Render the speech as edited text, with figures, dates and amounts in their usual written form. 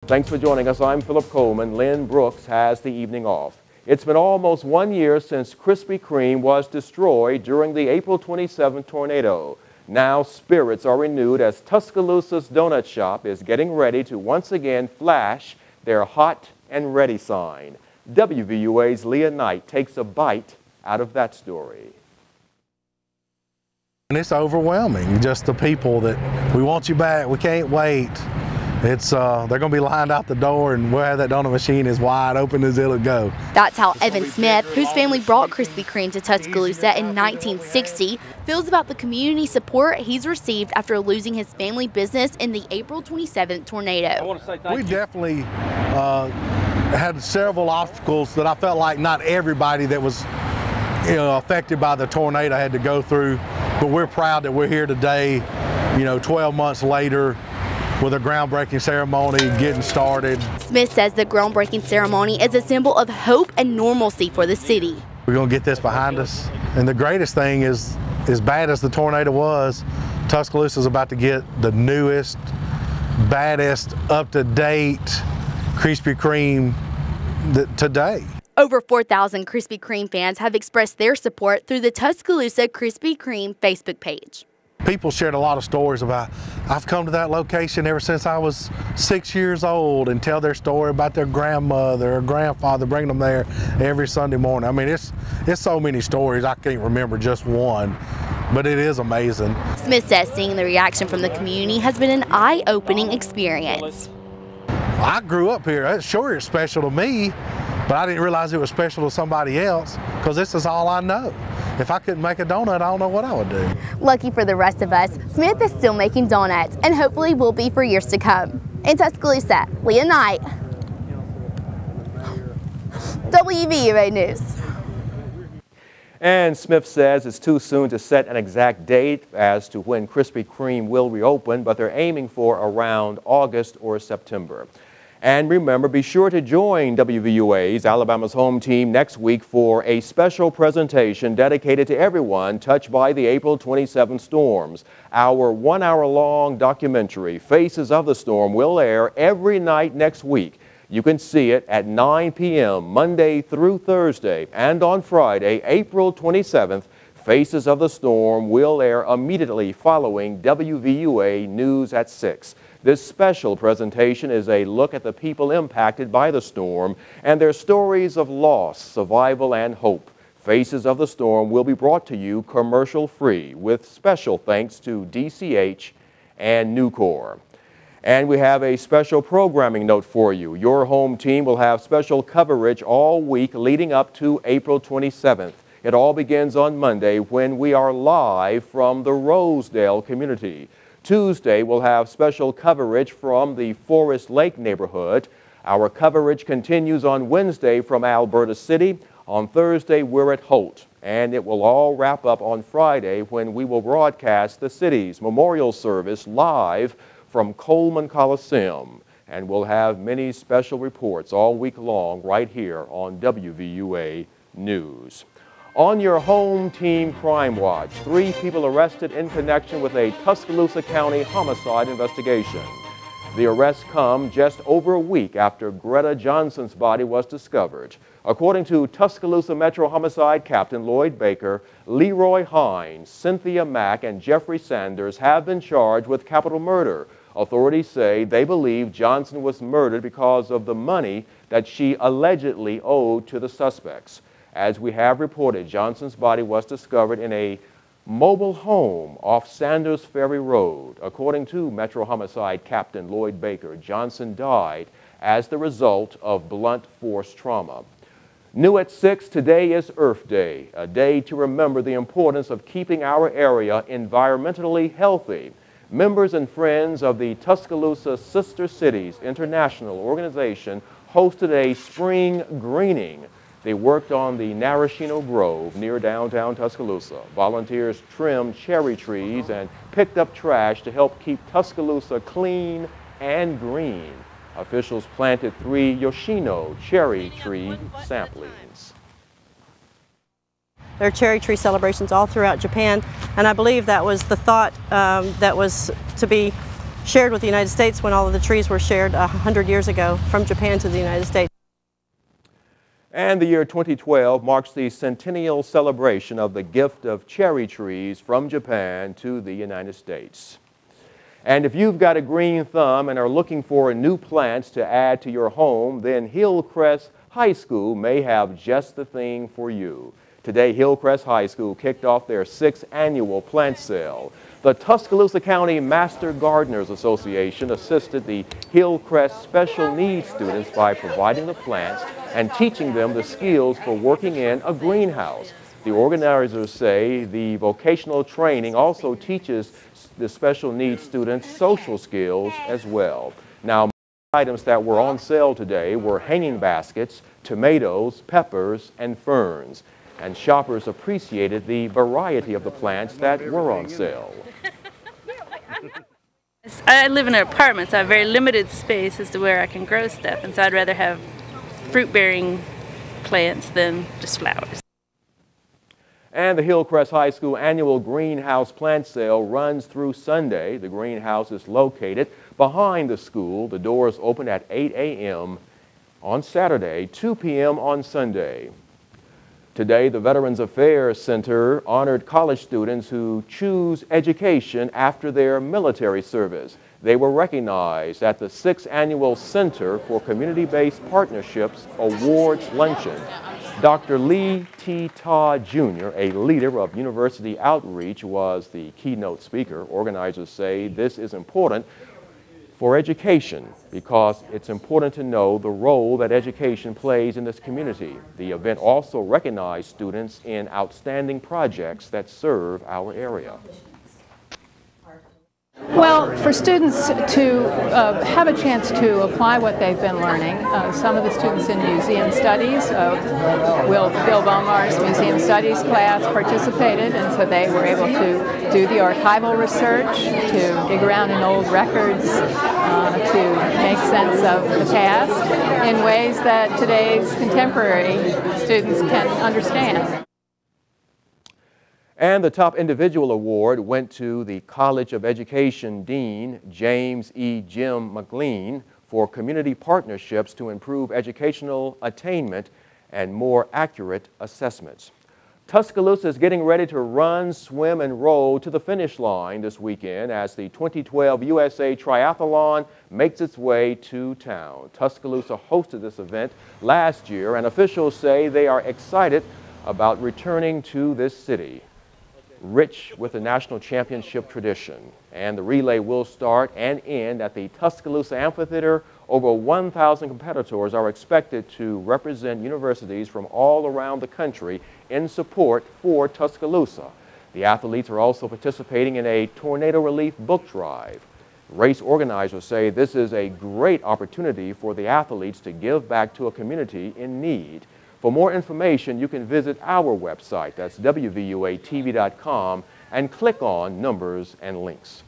Thanks for joining us. I'm Philip Coleman. Lynn Brooks has the evening off. It's been almost 1 year since Krispy Kreme was destroyed during the April 27th tornado. Now spirits are renewed as Tuscaloosa's donut shop is getting ready to once again flash their hot and ready sign. WVUA's Leah Knight takes a bite out of that story. And it's overwhelming, just the people that we want you back, we can't wait. It's they're going to be lined out the door, and we'll have that donut machine as wide open as it'll go. That's how Evan Smith, whose family brought Krispy Kreme to Tuscaloosa in 1960, feels about the community support he's received after losing his family business in the April 27th tornado. We definitely had several obstacles that I felt like not everybody that was affected by the tornado had to go through, but we're proud that we're here today, 12 months later, with a groundbreaking ceremony getting started. Smith says the groundbreaking ceremony is a symbol of hope and normalcy for the city. We're going to get this behind us, and the greatest thing is, as bad as the tornado was, Tuscaloosa is about to get the newest, baddest, up-to-date Krispy Kreme today. Over 4,000 Krispy Kreme fans have expressed their support through the Tuscaloosa Krispy Kreme Facebook page. People shared a lot of stories about, I've come to that location ever since I was 6 years old, and tell their story about their grandmother or grandfather bringing them there every Sunday morning. I mean, it's so many stories, I can't remember just one, but it is amazing. Smith says seeing the reaction from the community has been an eye-opening experience. I grew up here. Sure, it's special to me, but I didn't realize it was special to somebody else, because this is all I know. If I couldn't make a donut, I don't know what I would do. Lucky for the rest of us, Smith is still making donuts, and hopefully will be for years to come. In Tuscaloosa, Leah Knight, WVUA News. And Smith says it's too soon to set an exact date as to when Krispy Kreme will reopen, but they're aiming for around August or September. And remember, be sure to join WVUA's Alabama's Home Team next week for a special presentation dedicated to everyone touched by the April 27 storms. Our 1 hour-long documentary, Faces of the Storm, will air every night next week. You can see it at 9 p.m. Monday through Thursday, and on Friday, April 27th, Faces of the Storm will air immediately following WVUA News at 6. This special presentation is a look at the people impacted by the storm and their stories of loss, survival, and hope. Faces of the Storm will be brought to you commercial-free with special thanks to DCH and Nucor. And we have a special programming note for you. Your home team will have special coverage all week leading up to April 27th. It all begins on Monday when we are live from the Rosedale community. Tuesday, we'll have special coverage from the Forest Lake neighborhood. Our coverage continues on Wednesday from Alberta City. On Thursday, we're at Holt. And it will all wrap up on Friday when we will broadcast the city's memorial service live from Coleman Coliseum. And we'll have many special reports all week long right here on WVUA News. On your home team crime watch, 3 people arrested in connection with a Tuscaloosa County homicide investigation. The arrests come just over a week after Greta Johnson's body was discovered. According to Tuscaloosa Metro Homicide Captain Lloyd Baker, Leroy Hines, Cynthia Mack, and Jeffrey Sanders have been charged with capital murder. Authorities say they believe Johnson was murdered because of the money that she allegedly owed to the suspects. As we have reported, Johnson's body was discovered in a mobile home off Sanders Ferry Road. According to Metro Homicide Captain Lloyd Baker, Johnson died as the result of blunt force trauma. New at 6, today is Earth Day, a day to remember the importance of keeping our area environmentally healthy. Members and friends of the Tuscaloosa Sister Cities International Organization hosted a spring greening. They worked on the Narashino Grove near downtown Tuscaloosa. Volunteers trimmed cherry trees and picked up trash to help keep Tuscaloosa clean and green. Officials planted 3 Yoshino cherry tree saplings. There are cherry tree celebrations all throughout Japan, and I believe that was the thought that was to be shared with the United States when all of the trees were shared 100 years ago from Japan to the United States. And the year 2012 marks the centennial celebration of the gift of cherry trees from Japan to the United States. And if you've got a green thumb and are looking for new plants to add to your home, then Hillcrest High School may have just the thing for you. Today, Hillcrest High School kicked off their 6th annual plant sale. The Tuscaloosa County Master Gardeners Association assisted the Hillcrest special needs students by providing the plants and teaching them the skills for working in a greenhouse. The organizers say the vocational training also teaches the special needs students social skills as well. Now, items that were on sale today were hanging baskets, tomatoes, peppers, and ferns. And shoppers appreciated the variety of the plants that were on sale. I live in an apartment, so I have very limited space as to where I can grow stuff, and so I'd rather have fruit-bearing plants than just flowers. And the Hillcrest High School annual greenhouse plant sale runs through Sunday. The greenhouse is located behind the school. The doors open at 8 a.m. on Saturday, 2 p.m. on Sunday. Today, the Veterans Affairs Center honored college students who choose education after their military service. They were recognized at the 6th Annual Center for Community-Based Partnerships Awards Luncheon. Dr. Lee T. Todd, Jr., a leader of university outreach, was the keynote speaker. Organizers say this is important for education because it's important to know the role that education plays in this community. The event also recognized students in outstanding projects that serve our area. Well, for students to have a chance to apply what they've been learning, some of the students in museum studies, Bill Bomar's museum studies class participated, and so they were able to do the archival research, to dig around in old records, to make sense of the past in ways that today's contemporary students can understand. And the top individual award went to the College of Education Dean, James E. Jim McLean, for community partnerships to improve educational attainment and more accurate assessments. Tuscaloosa is getting ready to run, swim, and roll to the finish line this weekend as the 2012 USA Triathlon makes its way to town. Tuscaloosa hosted this event last year, and officials say they are excited about returning to this city, rich with a national championship tradition. And the relay will start and end at the Tuscaloosa Amphitheater. Over 1,000 competitors are expected to represent universities from all around the country in support for Tuscaloosa. The athletes are also participating in a tornado relief book drive. Race organizers say this is a great opportunity for the athletes to give back to a community in need. For more information, you can visit our website, that's WVUATV.com, and click on Numbers and Links.